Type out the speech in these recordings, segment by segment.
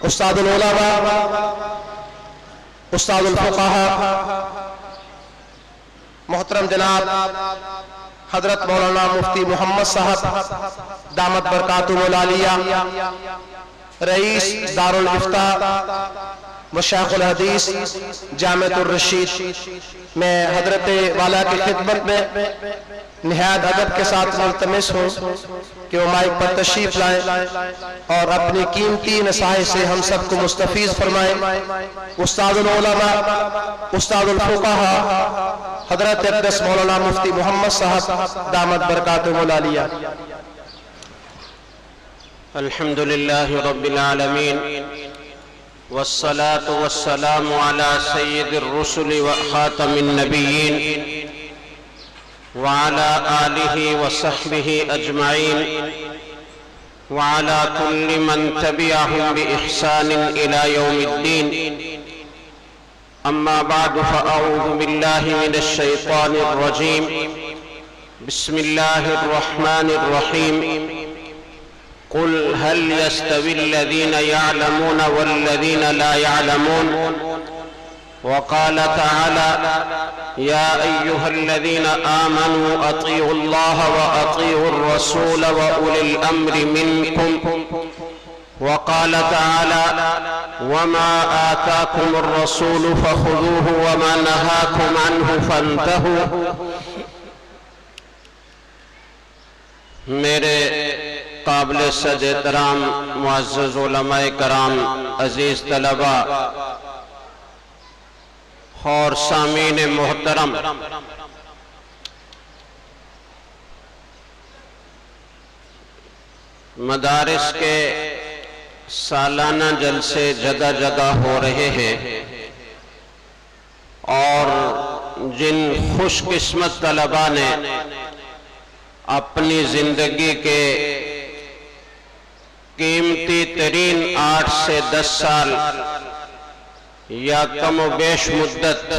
استاد العلماء، استاد الفقہا، محترم جناب حضرت مولانا مفتی محمد صاحب دامت برکاتہم العالیہ، رئیس دارالافتاء و شیخ الحدیث جامعۃ الرشید، میں حضرت والا کی خدمت میں نہایت ادب کے ساتھ ملتمس ہوں کہ وہ مائک پر تشریف لائیں اور اپنی قیمتی نصائح سے ہم سب کو مستفیض فرمائیں۔ استاد العلماء، استاد الفقہا حضرت اقدس مولانا مفتی محمد صاحب دامت برکاتہم العالیہ۔ الحمد للہ رب العالمین، والصلاة والسلام على سید الرسل وخاتم النبیین وعلى آلہ وصحبہ اجمعین وعلى كل من تبعهم بإحسان إلى يوم الدين. أما بعد، فأعوذ بالله من الشيطان الرجيم. بسم الله الرحمن الرحيم. قل هل يستوي الذين يعلمون والذين لا يعلمون. وقال تعالى: يا أيها الذين آمنوا أطيعوا الله وأطيعوا الرسول وأولي الأمر منكم. وقال تعالى: وما آتاكم الرسول فخذوه وما نهاكم عنه فانتهوا. میرے قابل صد احترام معزز علماء کرام، عزیز طلباء اور سامعین محترم، مدارس کے سالانہ جلسے جگہ جگہ ہو رہے ہیں، اور جن خوش قسمت طلباء نے اپنی زندگی کے قیمتی ترین 8 سے 10 سال یا کم و بیش مدت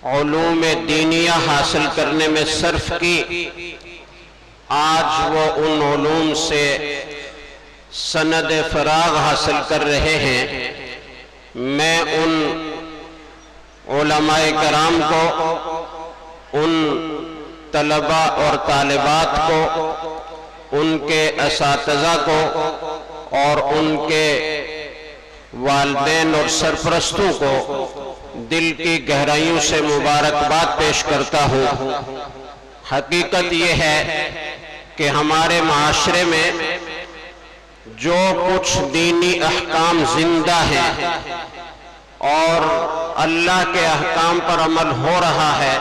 علوم دینیہ حاصل کرنے میں صرف کی، آج وہ ان علوم سے سند فراغ حاصل کر رہے ہیں۔ میں ان علماء کرام کو، ان طلباء اور طالبات کو، ان کے اساتذہ کو اور ان کے والدین اور سرپرستوں کو دل کی گہرائیوں سے مبارکباد پیش کرتا ہوں۔ حقیقت یہ ہے کہ ہمارے معاشرے میں جو کچھ دینی احکام زندہ ہیں اور اللہ کے احکام پر عمل ہو رہا ہے،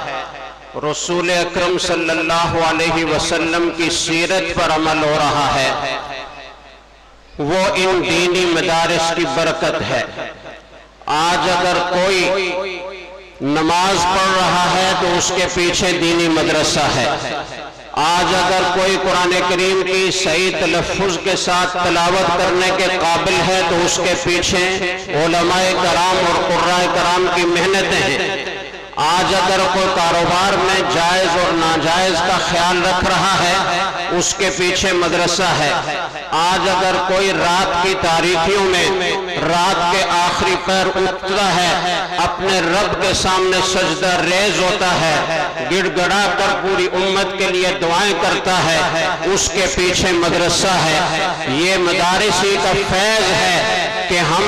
رسول اکرم صلی اللہ علیہ وسلم کی سیرت پر عمل ہو رہا ہے، وہ ان دینی مدارس کی برکت ہے۔ آج اگر کوئی نماز پڑھ رہا ہے تو اس کے پیچھے دینی مدرسہ ہے۔ آج اگر کوئی قرآن کریم کی صحیح تلفظ کے ساتھ تلاوت کرنے کے قابل ہے تو اس کے پیچھے علماء کرام اور قراء کرام کی محنتیں ہیں۔ آج اگر کوئی کاروبار میں جائز اور ناجائز کا خیال رکھ رہا ہے، اس کے پیچھے مدرسہ ہے۔ آج اگر کوئی رات کی تاریکیوں میں رات کے آخری پہر اٹھتا ہے، اپنے رب کے سامنے سجدہ ریز ہوتا ہے، گڑ گڑا کر پوری امت کے لیے دعائیں کرتا ہے، اس کے پیچھے مدرسہ ہے۔ یہ مدارسی کا فیض ہے کہ ہم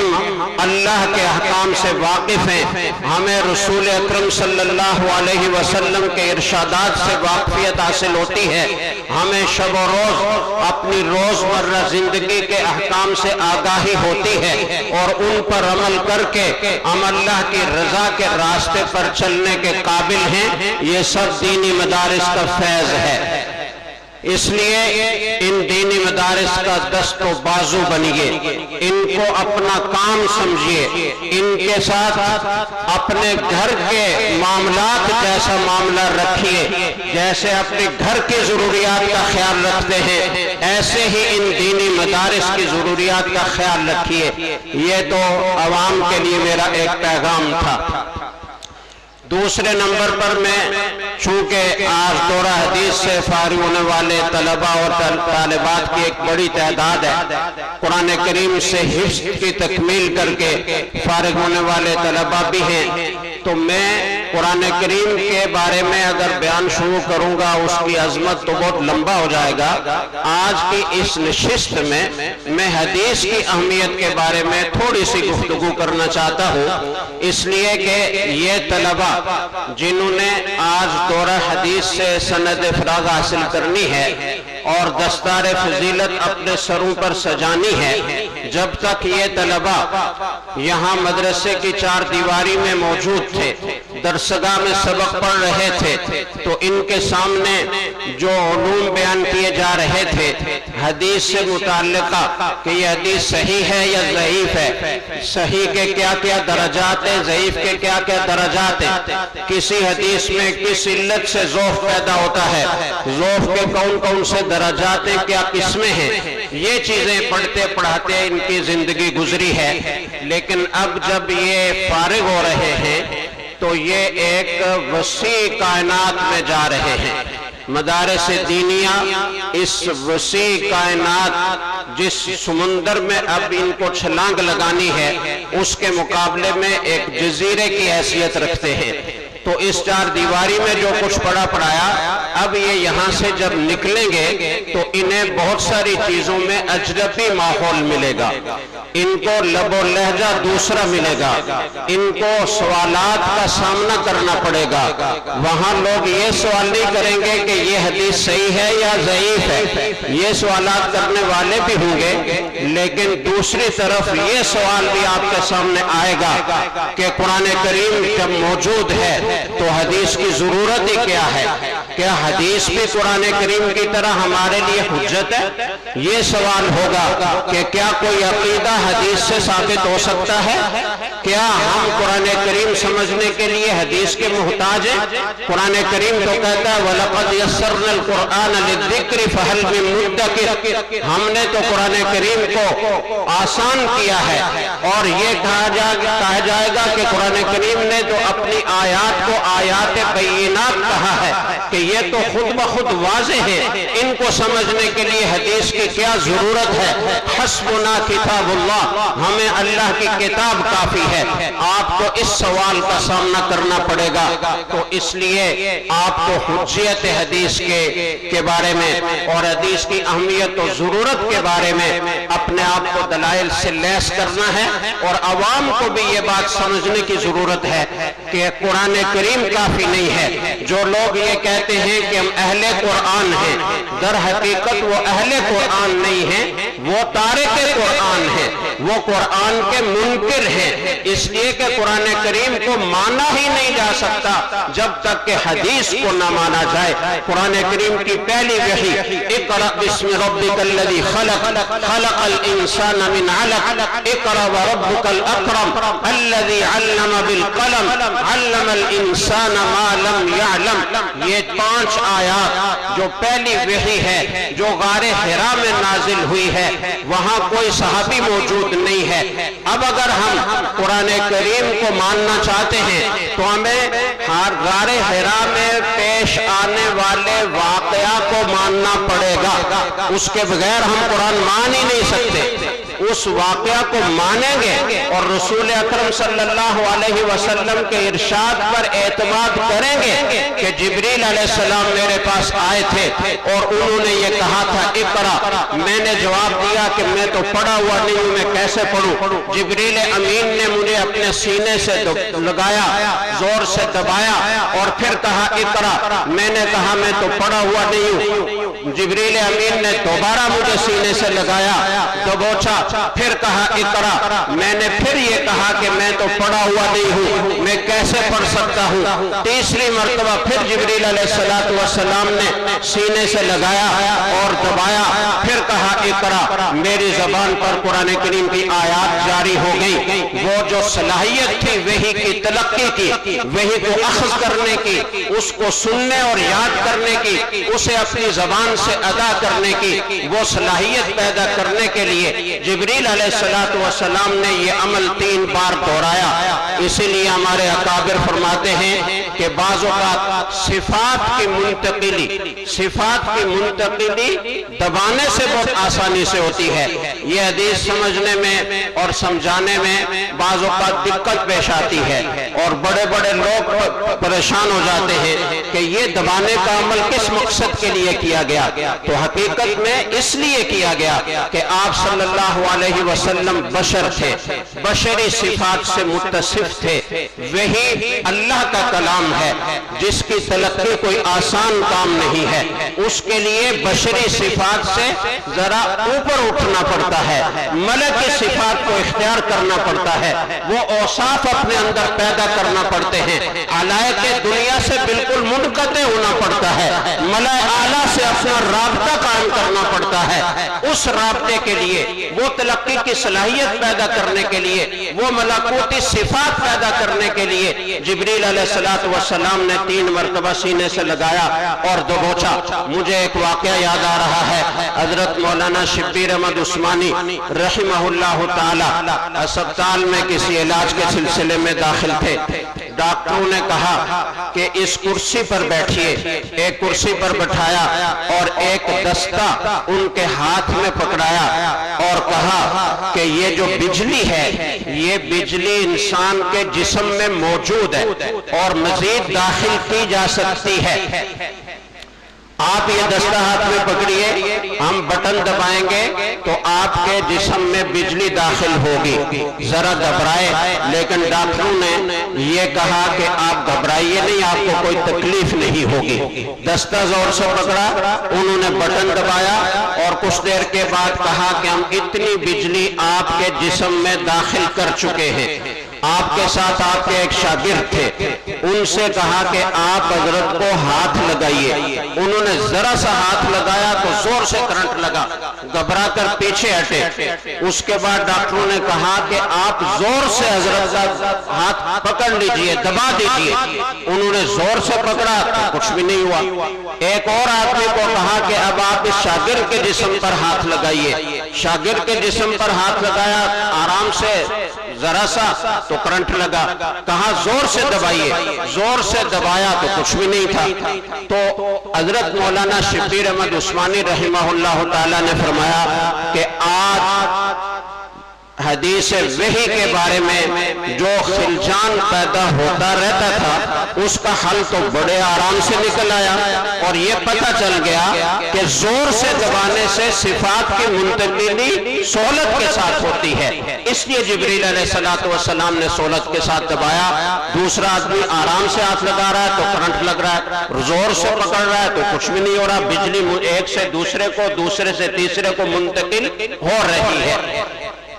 اللہ کے احکام سے واقف ہیں، ہمیں رسول اکرم صلی اللہ علیہ وسلم کے ارشادات سے واقفیت حاصل ہوتی ہے، ہمیں شب و روز اپنی روزمرہ زندگی کے احکام سے آگاہی ہوتی ہے، اور ان پر عمل کر کے ہم اللہ کی رضا کے راستے پر چلنے کے قابل ہیں۔ یہ سب دینی مدارس کا فیض ہے۔ اس لیے ان دینی مدارس کا دست و بازو بنیے، ان کو اپنا کام سمجھیے، ان کے ساتھ اپنے گھر کے معاملات جیسا معاملہ رکھیے، جیسے اپنے گھر کی ضروریات کا خیال رکھتے ہیں، ایسے ہی ان دینی مدارس کی ضروریات کا خیال رکھیے۔ یہ تو عوام کے لیے میرا ایک پیغام تھا۔ دوسرے نمبر پر میں چونکہ آج دورہ حدیث سے فارغ ہونے والے طلبہ اور طالبات کی ایک بڑی تعداد ہے، قرآن کریم سے حفظ کی تکمیل کر کے فارغ ہونے والے طلبہ بھی ہیں، تو میں قرآن کریم کے بارے میں اگر بیان شروع کروں گا اس کی عظمت تو بہت لمبا ہو جائے گا۔ آج کی اس نشست میں حدیث کی اہمیت کے بارے میں تھوڑی سی گفتگو کرنا چاہتا ہوں، اس لیے کہ یہ طلبہ جنہوں نے آج دورہ حدیث سے سند فراغ حاصل کرنی ہے اور دستار فضیلت اپنے سروں پر سجانی ہے، جب تک یہ طلبہ یہاں مدرسے کی چار دیواری میں موجود تھے، درسگاہ میں سبق پڑھ رہے تھے، تو ان کے سامنے جو علوم بیان کیے جا رہے تھے حدیث سے متعلقہ کہ یہ حدیث صحیح ہے یا ضعیف ہے، صحیح کے کیا کیا درجات ہیں، ضعیف کے کیا کیا درجات ہیں، کسی حدیث میں کس علت سے ضعف پیدا ہوتا ہے، ضعف کے کون کون سے درجات ہیں، کیا قسمیں ہیں، یہ چیزیں پڑھتے پڑھاتے ان کی زندگی گزری ہے۔ لیکن اب جب یہ فارغ ہو رہے ہیں تو یہ ایک وسیع کائنات میں جا رہے ہیں۔ مدارس دینیہ اس وسیع کائنات جس سمندر میں اب ان کو چھلانگ لگانی ہے اس کے مقابلے میں ایک جزیرے کی حیثیت رکھتے ہیں، تو اس چار دیواری میں جو کچھ پڑھا پڑھایا اب یہ یہاں سے جب نکلیں گے تو انہیں بہت ساری چیزوں میں اجنبی ماحول ملے گا، ان کو لب و لہجہ دوسرا ملے گا، ان کو سوالات کا سامنا کرنا پڑے گا۔ وہاں لوگ یہ سوال نہیں کریں گے کہ یہ حدیث صحیح ہے یا ضعیف ہے، یہ سوالات کرنے والے بھی ہوں گے، لیکن دوسری طرف یہ سوال بھی آپ کے سامنے آئے گا کہ قرآن کریم جب موجود ہے تو حدیث کی ضرورت ہی کیا ہے؟ کیا حدیث بھی قرآن کریم کی طرح ہمارے لیے حجت ہے؟ یہ سوال ہوگا کہ کیا کوئی عقیدہ حدیث سے ثابت ہو سکتا ہے؟ کیا ہم قرآن کریم سمجھنے کے لیے حدیث کے محتاج ہیں؟ قرآن کریم تو کہتا ہے وَلَقَدْ يَسَّرْنَا الْقُرْآنَ لِلذِّكْرِ فَهَلْ مِن مُدَّكِرٍ، ہم نے تو قرآن کریم کو آسان کیا ہے، اور یہ کہا جائے گا کہ قرآن کریم نے تو اپنی آیات کو آیات بینات کہا ہے کہ یہ تو خود بخود واضح ہے، ان کو سمجھنے کے لیے حدیث کی کیا ضرورت ہے؟ حسبنا کتاب اللہ، ہمیں اللہ کی کتاب کافی ہے۔ آپ کو اس سوال کا سامنا کرنا پڑے گا، تو اس لیے آپ کو حجیت حدیث کے بارے میں اور حدیث کی اہمیت و ضرورت کے بارے میں اپنے آپ کو دلائل سے لیس کرنا ہے، اور عوام کو بھی یہ بات سمجھنے کی ضرورت ہے کہ قرآن کریم کافی نہیں ہے۔ جو لوگ یہ کہتے ہیں کہ ہم اہل قرآن ہیں، در حقیقت وہ اہل قرآن نہیں ہیں، وہ تارک قرآن ہیں، وہ قرآن کے منکر ہیں، اس لیے کہ قرآن کریم کو مانا ہی نہیں جا سکتا جب تک کہ حدیث کو نہ مانا جائے۔ قرآن کریم کی پہلی وحی اقرأ بسم ربک الذی خلق خلق الانسان من علق اقرأ وربک الاکرم الذی علم بالقلم علم الانسان ما لم یعلم، یہ 5 آیات جو پہلی وحی ہے جو غار حرا میں نازل ہوئی ہے، وہاں کوئی صحابی موجود نہیں ہے۔ اب اگر ہم قرآن کریم کو ماننا چاہتے ہیں تو ہمیں غار حرا میں پیش آنے والے واقعہ کو ماننا پڑے گا، اس کے بغیر ہم قرآن مان ہی نہیں سکتے۔ اس واقعہ کو مانیں گے اور رسول اکرم صلی اللہ علیہ وسلم کے ارشاد پر اعتماد کریں گے کہ جبریل علیہ السلام میرے پاس آئے تھے اور انہوں نے یہ کہا تھا اقرا، میں نے جواب دیا کہ میں تو پڑھا ہوا نہیں ہوں، میں کیسے پڑھوں؟ جبریل امین نے مجھے اپنے سینے سے لگایا، زور سے دبایا اور پھر کہا اقرا، میں نے کہا میں تو پڑھا ہوا نہیں ہوں۔ جبریل امین نے دوبارہ مجھے سینے سے لگایا، دبوچا، پھر کہا اقرا، میں نے پھر یہ کہا کہ میں تو پڑھا ہوا نہیں ہوں، میں کیسے پڑھ سکتا ہوں؟ تیسری مرتبہ پھر جبریل علیہ السلام نے سینے سے لگایا اور دبایا، پھر کہا اقرا، میری زبان پر قرآن کریم کی آیات جاری ہو گئی۔ وہ جو صلاحیت تھی وحی کی تلقی کی، وحی کو اخذ کرنے کی، اس کو سننے اور یاد کرنے کی، اسے اپنی زبان زبان سے ادا کرنے کی وہ صلاحیت پیدا کرنے کے لیے جبریل علیہ السلام نے یہ عمل 3 بار دہرایا۔ اسی لیے ہمارے اکابر فرماتے ہیں کہ بعض اوقات صفات کی منتقلی دبانے سے بہت آسانی سے ہوتی ہے۔ یہ حدیث سمجھنے میں اور سمجھانے میں بعض اوقات دقت پیش آتی ہے اور بڑے بڑے لوگ پریشان ہو جاتے ہیں کہ یہ دبانے کا عمل کس مقصد کے لیے کیا گیا؟ تو حقیقت میں اس لیے کیا گیا کہ آپ صلی اللہ علیہ وسلم بشر تھے، بشری صفات سے متصف تھے۔ وہی اللہ کا کلام ہے جس کی تلقی کوئی آسان کام نہیں ہے، اس کے لیے بشری صفات سے ذرا اوپر اٹھنا پڑتا ہے، ملکی صفات کو اختیار کرنا پڑتا ہے، وہ اوصاف اپنے اندر پیدا کرنا پڑتے ہیں، علائق دنیا سے بالکل منقطع ہونا پڑتا ہے، ملائے اعلیٰ سے اپنا رابطہ قائم کرنا پڑتا ہے۔ اس رابطے کے لیے، وہ تلقی کی صلاحیت پیدا کرنے کے لیے، وہ ملکوتی صفات پیدا کرنے کے لیے جبریل علیہ السلام نے 3 مرتبہ سینے سے لگایا اور دبوچا۔ مجھے ایک واقعہ یاد آ رہا ہے، حضرت مولانا شبیر احمد عثمانی رحمہ اللہ تعالی اسپتال میں کسی علاج کے سلسلے میں داخل تھے۔ ڈاکٹروں نے کہا کہ اس کرسی پر بیٹھیے، ایک کرسی پر بٹھایا اور ایک دستہ ان کے ہاتھ میں پکڑایا اور کہا کہ یہ جو بجلی ہے، یہ بجلی انسان کے جسم میں موجود ہے اور مزید داخل کی جا سکتی ہے۔ آپ یہ دستہ ہاتھ میں پکڑیے، ہم بٹن دبائیں گے تو آپ کے جسم میں بجلی داخل ہوگی۔ ذرا گھبرائے، لیکن ڈاکٹروں نے یہ کہا کہ آپ گھبرائیے نہیں، آپ کو کوئی تکلیف نہیں ہوگی۔ دستہ زور سے پکڑا، انہوں نے بٹن دبایا اور کچھ دیر کے بعد کہا کہ ہم اتنی بجلی آپ کے جسم میں داخل کر چکے ہیں۔ آپ کے ساتھ آپ کے ایک شاگرد تھے، ان سے کہا کہ آپ حضرت کو ہاتھ لگائیے۔ انہوں نے ذرا سا ہاتھ لگایا تو زور سے کرنٹ لگا، گھبرا کر پیچھے ہٹے۔ اس کے بعد ڈاکٹروں نے کہا کہ آپ زور سے حضرت کا ہاتھ پکڑ لیجئے، دبا دیجئے۔ انہوں نے زور سے پکڑا تو کچھ بھی نہیں ہوا۔ ایک اور آدمی کو کہا کہ اب آپ اس شاگرد کے جسم پر ہاتھ لگائیے۔ شاگرد کے جسم پر ہاتھ لگایا، آرام سے ذرا سا تو کرنٹ لگا، کہا زور سے دبائیے، زور سے دبایا تو کچھ بھی نہیں تھا۔ تو حضرت مولانا شبیر احمد عثمانی رحمہ اللہ تعالی نے فرمایا کہ آج حدیث وحی کے بارے میں جو خلجان پیدا ہوتا رہتا تھا، اس کا حل تو بڑے آرام سے نکل آیا اور یہ پتہ چل گیا کہ زور سے دبانے سے صفات کی منتقلی سہولت کے ساتھ ہوتی ہے۔ اس لیے جبریل علیہ السلام نے سہولت کے ساتھ دبایا۔ دوسرا آدمی آرام سے ہاتھ لگا رہا ہے تو کرنٹ لگ رہا ہے، زور سے پکڑ رہا ہے تو کچھ بھی نہیں ہو رہا، بجلی ایک سے دوسرے کو، دوسرے سے تیسرے کو منتقل ہو رہی ہے۔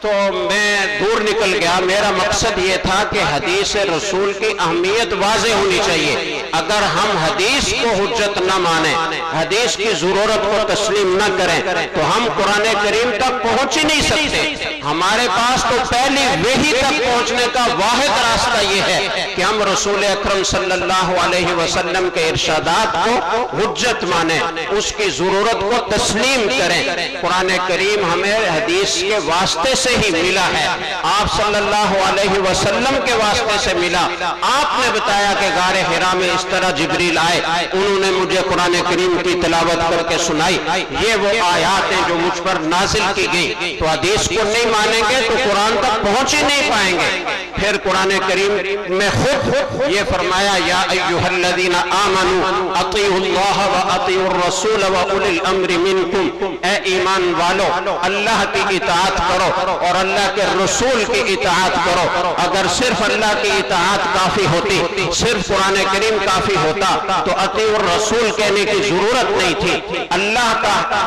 تو میں دور نکل گیا، میرا مقصد یہ تھا کہ حدیث رسول کی اہمیت واضح ہونی چاہیے۔ اگر ہم حدیث کو حجت نہ مانیں، حدیث کی ضرورت کو تسلیم نہ کریں تو ہم قرآن کریم تک پہنچ ہی نہیں سکتے۔ ہمارے پاس تو پہلی وحی تک پہنچنے کا واحد راستہ یہ ہے کہ ہم رسول اکرم صلی اللہ علیہ وسلم کے ارشادات کو حجت مانیں، اس کی ضرورت کو تسلیم کریں۔ قرآن کریم ہمیں حدیث کے واسطے سے ہی ملا ہے، آپ صلی اللہ علیہ وسلم کے واسطے سے ملا۔ آپ نے بتایا کہ غار حرا میں اس طرح جبریل آئے، انہوں نے مجھے قرآن کریم کی تلاوت کر کے سنائی، یہ وہ آیات ہیں جو مجھ پر نازل کی گئی۔ تو حدیث کو نہیں مانیں گے تو قرآن تک پہنچ ہی نہیں پائیں گے۔ پھر قرآن کریم میں خود یہ فرمایا، یا ایھا الذین آمنوا اطیعوا اللہ واطیعوا الرسول واولی الامر منکم، اے ایمان والو اللہ کی اطاعت کرو اور اللہ کے رسول کی اطاعت کرو۔ اگر صرف اللہ کی اطاعت کافی ہوتی، صرف قرآن کریم کافی ہوتا تو اطیعوا الرسول کہنے کی ضرورت نہیں تھی۔ اللہ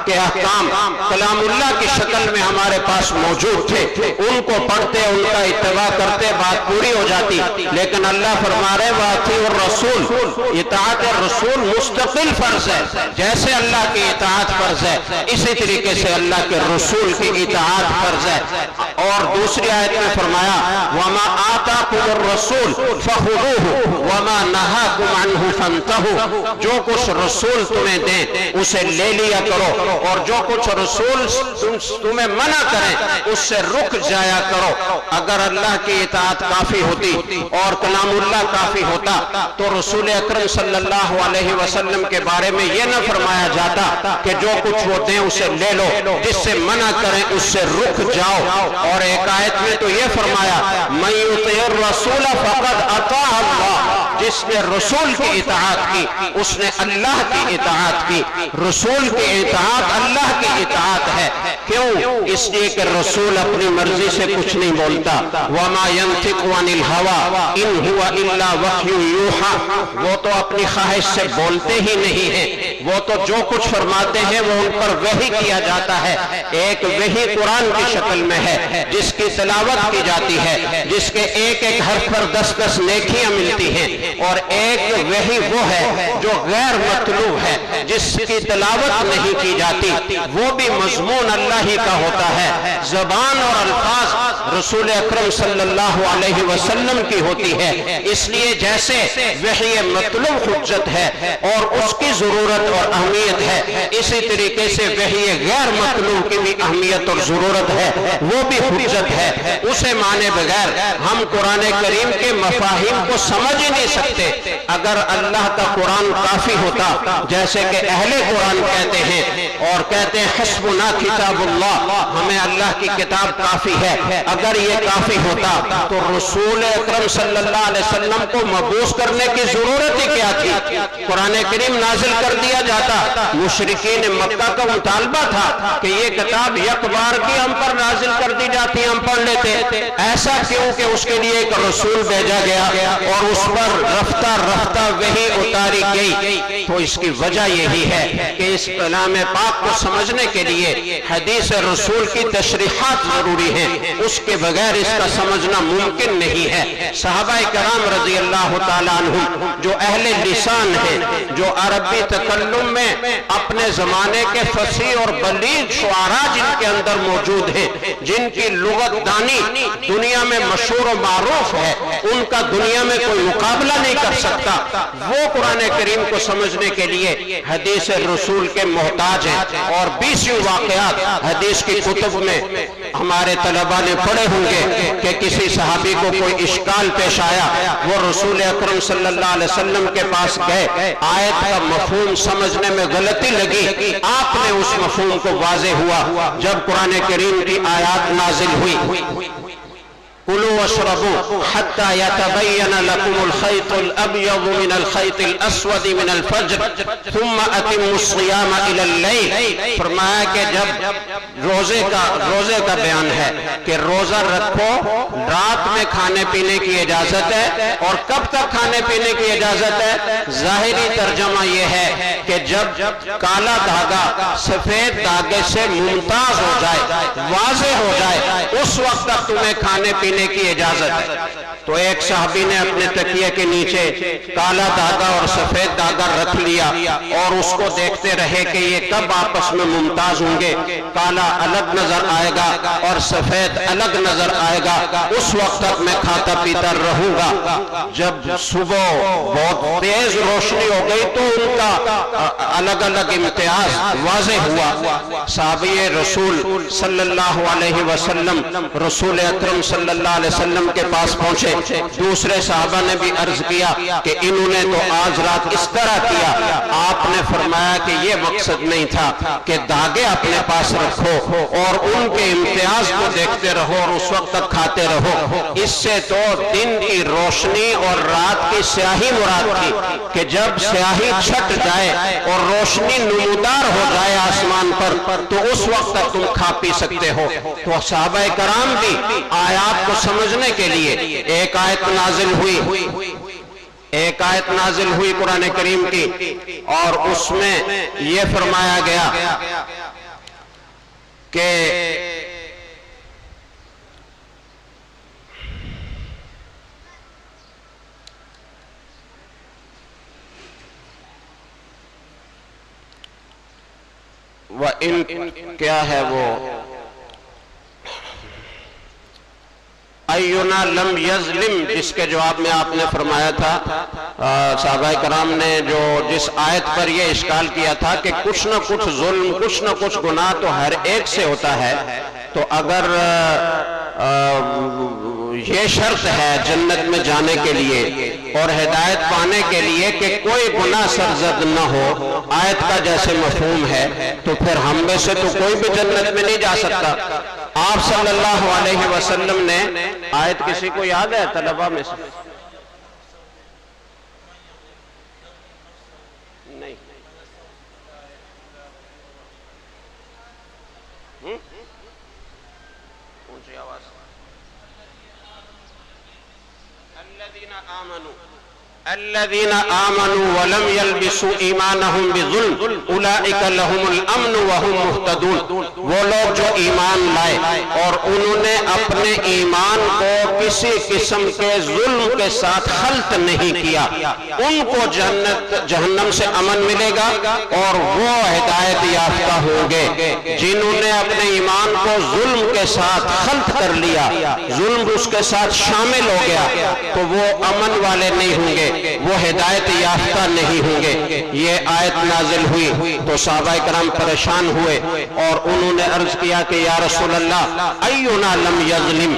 کے احکام کلام اللہ کی شکل میں ہمارے پاس موجود تھے، ان کو پڑھتے، ان کا اتباع کرتے، بات پوری ہو جاتی، لیکن اللہ فرما رہے وَأَطِیعُوا الرَّسُولَ، اطاعت رسول مستقل فرض ہے، جیسے اللہ کی اطاعت فرض ہے اسی طریقے سے اللہ کے رسول کی اطاعت فرض ہے۔ اور دوسری آیت میں فرمایا وَمَا آتَاكُمُ الرَّسُولُ فَخُذُوهُ وَمَا نَهَاكُمْ عَنْهُ فَانْتَهُوا، جو کچھ رسول تمہیں دیں اسے لے لیا کرو، اور جو کچھ رسول تمہیں منع کریں اس سے رک جایا کرو۔ اگر اللہ کی اطاعت کافی ہوتی اور کلام اللہ کافی ہوتا تو رسول اکرم صلی اللہ علیہ وسلم کے بارے میں یہ نہ فرمایا جاتا کہ جو کچھ وہ دیں اسے لے لو، جس سے منع کریں اس سے رک جاؤ۔ اور ایک آیت میں تو یہ فرمایا مَن یُطِعِ الرَّسُولَ فَقَدْ أَطَاعَ اللَّهَ، جس نے رسول کی اطاعت کی اس نے اللہ کی اطاعت کی۔ رسول کی اطاعت اللہ کی اطاعت ہے، کیوں؟ اس لیے کہ رسول اپنی مرضی سے کچھ نہیں بولتا، وَمَا يَنْطِقُ عَنِ الْهَوَىٰ إِنْ هُوَ إِلَّا وَحْيٌ يُوحَىٰ، وہ تو اپنی خواہش سے بولتے ہی نہیں ہیں، وہ تو جو کچھ فرماتے ہیں وہ ان پر وحی کیا جاتا ہے۔ ایک وحی قرآن کی شکل میں ہے جس کی تلاوت کی جاتی ہے، جس کے ایک ایک حرف پر 10 نیکیاں ملتی ہیں، اور ایک وحی وہ ہے جو غیر مطلوب ہے جس کی تلاوت نہیں کی جاتی، وہ بھی مضمون اللہ ہی کا ہوتا ہے، زبان اور الفاظ رسول اکرم صلی اللہ علیہ وسلم کی ہوتی ہے۔ اس لیے جیسے وحی مطلوب حجت ہے اور اس کی ضرورت اور اہمیت ہے، اسی طریقے سے وحی غیر مطلوب کی بھی اہمیت اور ضرورت ہے، وہ بھی حجت ہے۔ اسے مانے بغیر ہم قرآن کریم کے مفاہیم کو سمجھ ہی نہیں سکتے۔ اگر اللہ کا قرآن کافی ہوتا، جیسے کہ اہل قرآن کہتے ہیں اور کہتے ہیں حسبنا کتاب اللہ، ہمیں اللہ کی کتاب کافی ہے، اگر یہ کافی ہوتا تو رسول اکرم صلی اللہ علیہ وسلم کو مبعوث کرنے کی ضرورت ہی کیا تھی؟ قرآن کریم نازل کر دیا جاتا۔ مشرکین مکہ کا مطالبہ تھا کہ یہ کتاب یک بار کی ہم پر نازل کر دی جاتی، ہم پڑھ لیتے، ایسا کیوں کہ اس کے لیے ایک رسول بھیجا گیا اور اس پر رفتہ رفتہ وحی اتاری گئی۔ تو اس کی وجہ یہی ہے کہ اس کلام پاک کو سمجھنے کے لیے حدیث رسول کی تشریحات ضروری ہیں، اس کے بغیر اس کا سمجھنا ممکن نہیں ہے۔ صحابہ کرام رضی اللہ تعالیٰ عنہم جو اہل لسان ہیں، جو عربی تکلم میں اپنے زمانے کے فصیح اور بلیغ شعراء جن کے اندر موجود ہیں، جن کی لغت دانی دنیا میں مشہور و معروف ہے، ان کا دنیا میں کوئی مقابلہ نہیں کر سکتا، وہ قرآن کریم کو سمجھنے کے لیے حدیث رسول کے محتاج ہیں۔ اور 20 واقعات حدیث کی کتب میں ہمارے طلبہ نے پڑھے ہوں گے کہ کسی صحابی کو کوئی اشکال پیش آیا، وہ رسول اکرم صلی اللہ علیہ وسلم کے پاس گئے، آیت کا مفہوم سمجھنے میں غلطی لگی، آپ نے اس مفہوم کو واضح ہوا جب قرآن کریم کی آیات نازل ہوئی کُلُوا وَاشْرَبُوا حَتَّى يَتَبَيَّنَ لَكُمُ الْخَيْطُ الْأَبْيَضُ مِنَ الْخَيْطِ الْأَسْوَدِ مِنَ الْفَجْرِ ثُمَّ أَتِمُّوا الصِّيَامَ إِلَى اللَّيْلِ، فرمایا کہ جب روزے کا بیان ہے کہ روزہ رکھو، رات میں کھانے پینے کی اجازت ہے، اور کب تک کھانے پینے کی اجازت ہے؟ ظاہری ترجمہ یہ ہے کہ جب کالا دھاگا سفید دھاگے سے ممتاز ہو جائے، واضح ہو جائے، اس وقت تک تمہیں کھانے پینے کی اجازت ہے۔ تو ایک صحابی نے اپنے تکیے کے نیچے کالا دھاگا اور سفید دھاگا رکھ لیا اور اس کو دیکھتے رہے کہ یہ کب آپس میں ممتاز ہوں گے، کالا الگ نظر آئے گا اور سفید الگ نظر آئے گا، اس وقت تک میں کھاتا پیتا رہوں گا۔ جب صبح بہت تیز روشنی ہو گئی تو ان کا الگ الگ امتیاز واضح ہوا۔ صحابی رسول صلی اللہ علیہ وسلم رسول اکرم صلی اللہ علیہ وسلم کے پاس پہنچے، دوسرے صحابہ نے بھی عرض کیا کہ انہوں نے تو آج رات اس طرح کیا، آپ نے فرمایا کہ یہ مقصد نہیں تھا کہ دھاگے اپنے پاس رکھو اور ان کے امتیاز کو دیکھتے رہو اور اس وقت تک کھاتے رہو، اس سے تو دن کی روشنی اور رات کی سیاہی مراد تھی کہ جب سیاہی چھٹ جائے اور روشنی نمودار ہو جائے آسمان پر تو اس وقت تک تم کھا پی سکتے ہو۔ تو صحابہ کرام بھی آیات کو سمجھنے کے لیے ایک آیت نازل ہوئی قرآن کریم کی، اور اس میں یہ فرمایا گیا کہ وَإِن کیا ہے وہ اینا لم یظلم، جس کے جواب میں آپ نے فرمایا تھا صحابہ کرام نے جو جس آیت پر یہ اشکال کیا تھا کہ کچھ نہ کچھ ظلم کچھ نہ کچھ گناہ تو ہر ایک سے ہوتا ہے، تو اگر یہ شرط ہے جنت میں جانے کے لیے اور ہدایت پانے کے لیے کہ کوئی گناہ سرزد نہ ہو، آیت کا جیسے مفہوم ہے، تو پھر ہم میں سے تو کوئی بھی جنت میں نہیں جا سکتا۔ آپ صلی اللہ علیہ وسلم نے آیت کسی کو یاد ہے طلبہ میں سے؟ نہیں، اونچی آواز۔ الذين آمنوا ولم يلبسوا ایمانهم بظلم اولئک لهم الامن وهم مهتدون، وہ لوگ جو ایمان لائے اور انہوں نے اپنے ایمان کو کسی قسم کے ظلم کے ساتھ خلط نہیں کیا، ان کو جہنم سے امن ملے گا اور وہ ہدایت یافتہ ہوں گے۔ جنہوں نے اپنے ایمان کو ظلم کے ساتھ خلط کر لیا، ظلم اس کے ساتھ شامل ہو گیا، تو وہ امن والے نہیں ہوں گے، وہ ہدایت یافتہ نہیں ہوں گے۔ یہ آیت نازل ہوئی تو صحابہ کرام پریشان ہوئے اور انہوں نے عرض کیا کہ یا رسول اللہ اینا لم یظلم،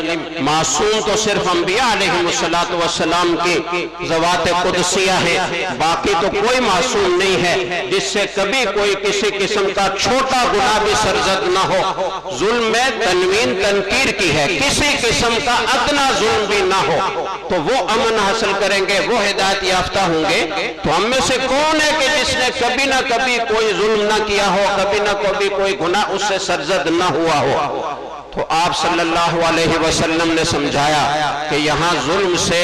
معصوم تو صرف انبیاء علیہ السلام کی ذوات قدسیہ ہے، باقی تو کوئی معصوم نہیں ہے جس سے کبھی کوئی کسی قسم کا چھوٹا گناہ بھی سرزد نہ ہو۔ ظلم میں تنوین تنکیر کی ہے، کسی قسم کا ادنا ظلم بھی نہ ہو، تو وہ امن حاصل کریں گے، وہ ہدایت یافتہ ہوں گے۔ تو ہم میں سے کون ہے کہ جس نے کبھی نہ کبھی کوئی ظلم نہ کیا ہو، کبھی نہ کبھی کوئی گناہ اس سے سرزد نہ ہوا ہو؟ تو آپ صلی اللہ علیہ وسلم نے سمجھایا کہ یہاں ظلم سے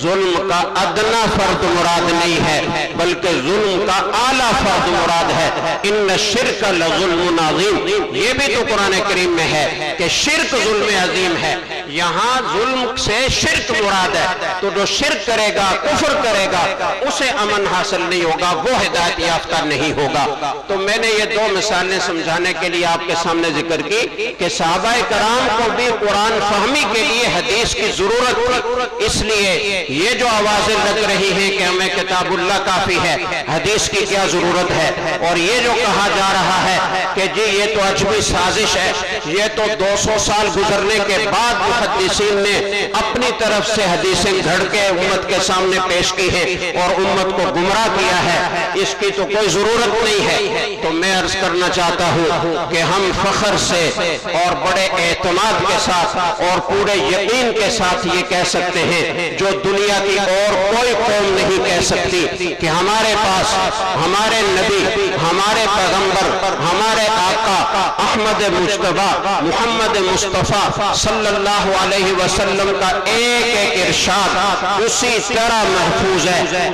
ظلم کا ادنا فرد مراد نہیں ہے بلکہ ظلم کا اعلیٰ فرد مراد ہے۔ ان الشرک لظلم عظیم، یہ بھی تو قرآن کریم میں ہے کہ شرک ظلم عظیم ہے، یہاں ظلم سے شرک مراد ہے، تو جو شرک کرے گا کفر کرے گا اسے امن حاصل نہیں ہوگا، وہ ہدایت یافتہ نہیں ہوگا۔ تو میں نے یہ دو مثالیں سمجھانے کے لیے آپ کے سامنے ذکر کی کہ صحابہ کرام کو بھی قرآن فہمی کے لیے حدیث کی ضرورت تھی، اس لیے یہ جو آوازیں لگ رہی ہیں کہ ہمیں کتاب اللہ کافی ہے، حدیث کی کیا ضرورت ہے، اور یہ جو کہا جا رہا ہے کہ جی یہ تو عجبی سازش ہے، یہ تو 200 سال گزرنے کے بعد محدثین نے اپنی طرف سے حدیثیں گھڑ کے امت کے سامنے پیش کی ہیں اور امت کو گمراہ کیا ہے، اس کی تو کوئی ضرورت نہیں ہے۔ تو میں عرض کرنا چاہتا ہوں کہ ہم فخر سے اور بڑے اعتماد کے ساتھ اور پورے یقین کے ساتھ یہ کہہ سکتے ہیں جو دنیا کی اور کوئی قوم نہیں کہہ سکتی کہ ہمارے پاس ہمارے نبی، ہمارے پیغمبر، ہمارے آقا احمد مجتبی محمد مصطفیٰ صلی اللہ علیہ وسلم کا ایک ایک ارشاد اسی طرح محفوظ ہے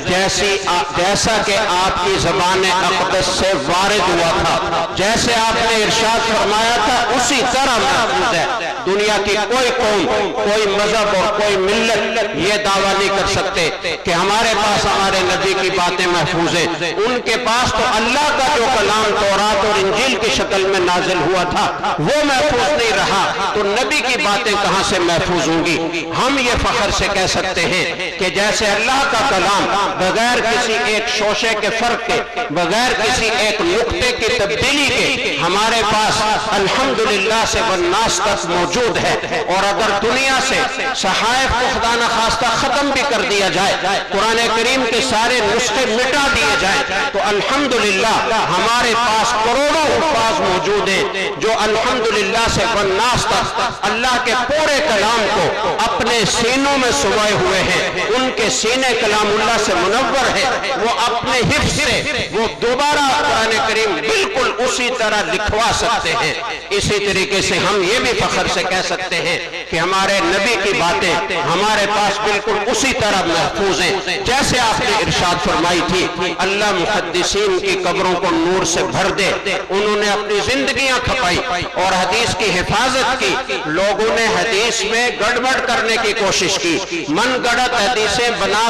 جیسا کہ آپ کی زبان اقدس سے وارد ہوا تھا، جیسے آپ نے ارشاد فرمایا تھا اسی طرح محفوظ ہے۔ دنیا کی کوئی قوم، کوئی مذہب اور کوئی ملت یہ دعویٰ نہیں کر سکتے کہ ہمارے پاس ہمارے نبی کی باتیں محفوظ ہیں۔ ان کے پاس تو اللہ کا جو کلام تورات اور انجیل کی شکل میں نازل ہوا تھا وہ محفوظ نہیں رہا، تو نبی کی باتیں کہاں سے محفوظ ہوں گی؟ ہم یہ فخر سے کہہ سکتے ہیں کہ جیسے اللہ کا کلام بغیر کسی ایک شوشے کے فرق کے، بغیر کسی ایک نقطے کی تبدیلی کے ہمارے پاس الحمدللہ سے والناس تک موجود ہے، اور اگر دنیا سے صحائف کو خدا نخواستہ ختم بھی کر دیا جائے، قرآن کریم کے سارے نسخے مٹا دیے جائیں، تو الحمدللہ ہمارے پاس کروڑوں حفاظ موجود ہیں جو الحمدللہ سے والناس تک اللہ کے پورے کلام کو اپنے سینوں میں سوئے ہوئے ہیں، ان کے سینے کلام اللہ سے منور ہے، وہ اپنے حفظ سے وہ دوبارہ قرآن کریم بالکل اسی طرح لکھوا سکتے ہیں۔ اسی طریقے سے ہم یہ بھی فخر سے سے کہہ سکتے ہیں کہ ہمارے نبی کی باتیں ہمارے پاس بالکل اسی طرح محفوظ ہیں جیسے آپ نے ارشاد فرمائی تھی اللہ محدثین کی قبروں کو نور سے بھر دے. انہوں نے اپنی زندگیاں کھپائی اور حدیث کی حفاظت کی. لوگوں نے حدیث میں گڑبڑ کرنے کی کوشش کی, من گڑت حدیثیں بنا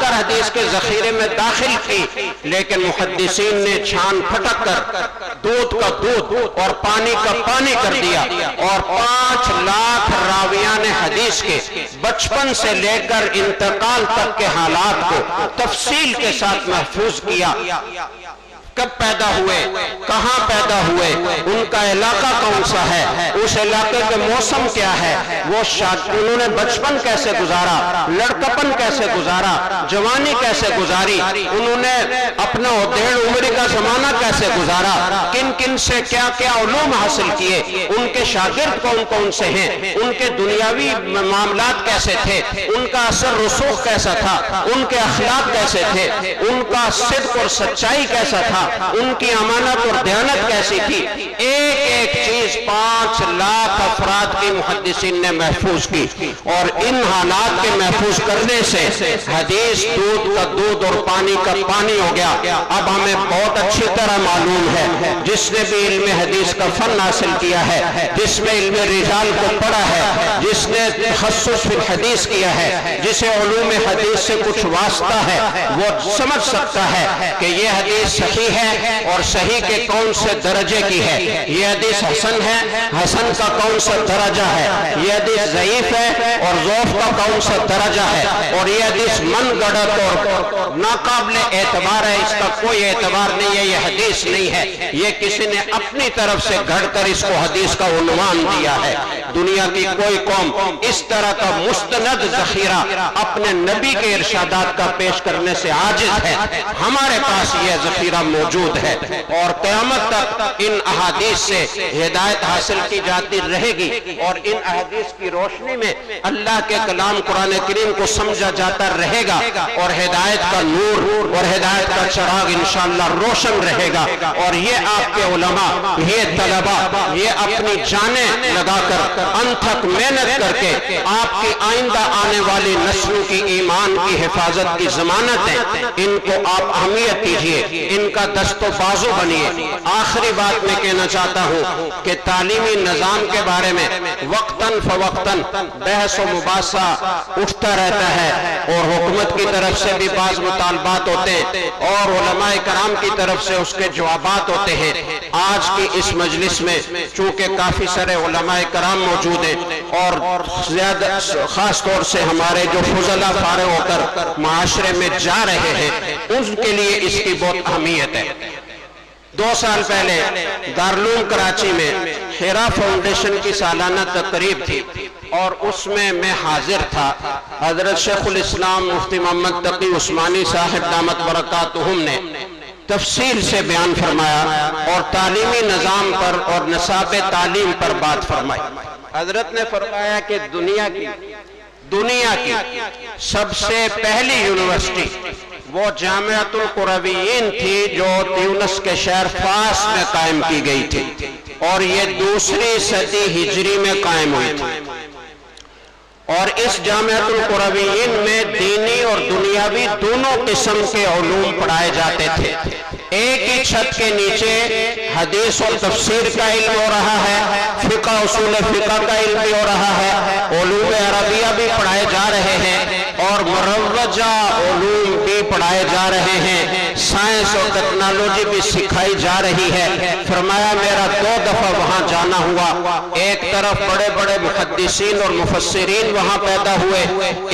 کر حدیث کے ذخیرے میں داخل کی, لیکن محدثین نے چھان پھٹک کر دودھ کا دودھ اور پانی کا پانی کر دیا اور 5 لاکھ راویان حدیث کے بچپن سے لے کر انتقال تک کے حالات کو تفصیل کے ساتھ محفوظ کیا. کب پیدا ہوئے, کہاں پیدا ہوئے, ان کا علاقہ کون سا ہے, اس علاقے کے موسم کیا ہے, وہ انہوں نے بچپن کیسے گزارا, لڑکپن کیسے گزارا, جوانی کیسے گزاری, انہوں نے اپنا 1.5 عمر کا زمانہ کیسے گزارا, کن کن سے کیا کیا علوم حاصل کیے, ان کے شاگرد کون کون سے ہیں, ان کے دنیاوی معاملات کیسے تھے, ان کا اثر رسوخ کیسا تھا, ان کے اخلاق کیسے تھے, ان کا صدق اور سچائی کیسا تھا, ان کی امانت اور دیانت کیسی تھی. ایک ایک چیز 5 لاکھ افراد کی محدثین نے محفوظ کی, اور ان حالات کے محفوظ کرنے سے حدیث دودھ کا دودھ اور پانی کا پانی ہو گیا. اب ہمیں بہت اچھی طرح معلوم ہے, جس نے بھی علم حدیث کا فن حاصل کیا ہے, جس میں علم رجال کو پڑھا ہے, جس نے تخصص فی الحدیث کیا ہے, جسے علوم حدیث سے کچھ واسطہ ہے, وہ سمجھ سکتا ہے کہ یہ حدیث صحیح ہے اور صحیح کے کون سے درجے کی ہے, یہ حدیث حسن ہے, حسن کا کون سا درجہ ہے, یہ حدیث ضعیف ہے اور ضعف کا کون سا درجہ ہے, اور یہ حدیث من گڑت اور ناقابل اعتبار ہے, اس کا کوئی اعتبار نہیں ہے, یہ حدیث نہیں ہے, یہ کسی نے اپنی طرف سے گھڑ کر اس کو حدیث کا عنوان دیا ہے. دنیا کی کوئی قوم اس طرح کا مستند ذخیرہ اپنے نبی کے ارشادات کا پیش کرنے سے عاجز ہے. ہمارے پاس یہ ذخیرہ موجود ہے اور قیامت تک ان احادیث سے ہدایت حاصل کی جاتی رہے گی, اور ان احادیث کی روشنی میں اللہ کے کلام قرآن کریم کو سمجھا جاتا رہے گا, اور ہدایت کا نور اور ہدایت کا چراغ انشاءاللہ روشن رہے گا. اور یہ آپ کے علماء, یہ طلباء, یہ اپنی جانیں لگا کر انتھک محنت کر کے آپ کی آئندہ آنے والی نسلوں کی ایمان کی حفاظت کی ضمانت ہے, ان کو آپ اہمیت دیجئے, ان کا دست و بازو بنیے. آخری بات میں کہنا چاہتا ہوں کہ تعلیمی نظام کے بارے میں وقتاً فوقتاً بحث و مباحثہ اٹھتا رہتا ہے, اور حکومت کی طرف سے بھی بعض مطالبات ہوتے ہیں اور علماء کرام کی طرف سے اس کے جوابات ہوتے ہیں. آج کی اس مجلس میں چونکہ کافی سارے علماء کرام موجود ہیں, اور زیادہ خاص طور سے ہمارے جو فضلاء فارغ ہو کر معاشرے میں جا رہے ہیں, ان کے لیے اس کی بہت اہمیت ہے. 2 سال پہلے دارالعلوم کراچی میں حرا فاؤنڈیشن کی سالانہ تقریب تھی, اور اس میں حاضر تھا. حضرت شیخ الاسلام مفتی محمد تقی عثمانی صاحب دامت برکاتہم نے تفصیل سے بیان فرمایا اور تعلیمی نظام پر اور نصاب تعلیم پر بات فرمائی. حضرت نے فرمایا کہ دنیا کی سب سے پہلی یونیورسٹی وہ جامعۃ القرویین تھی جو تیونس کے شہر فاس میں قائم کی گئی تھی, اور یہ 2 صدی ہجری میں قائم ہوئی تھی. اور اس جامعۃ القرویین میں دینی اور دنیاوی دونوں قسم کے علوم پڑھائے جاتے تھے. ایک ہی چھت کے نیچے حدیث اور تفسیر کا علم ہو رہا ہے, فقہ اصول فقہ کا علم بھی ہو رہا ہے, علوم عربیہ بھی پڑھائے جا رہے ہیں, اور مروجہ علوم بھی پڑھائے جا رہے ہیں, سائنس اور ٹیکنالوجی بھی سکھائی جا رہی ہے. فرمایا میرا 2 دفعہ وہاں جانا ہوا. ایک طرف بڑے بڑے محدثین اور مفسرین وہاں پیدا ہوئے,